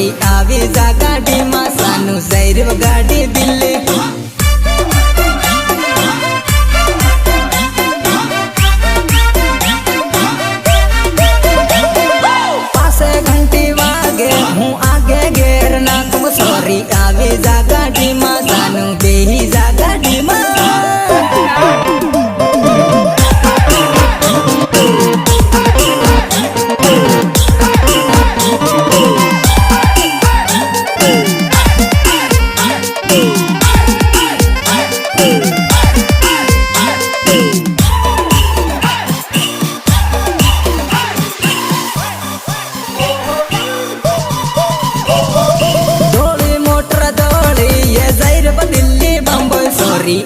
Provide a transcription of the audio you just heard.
sorry आवी जा गाड़ी मा सानू जैर गाड़ी दिल्ली पासे घंटी वागे हूँ आगे घेर ना तुम सोरी आवी जा गाड़ी मा सानू बेही जा गाड़ी मा दिल्ली बम्बई सोरी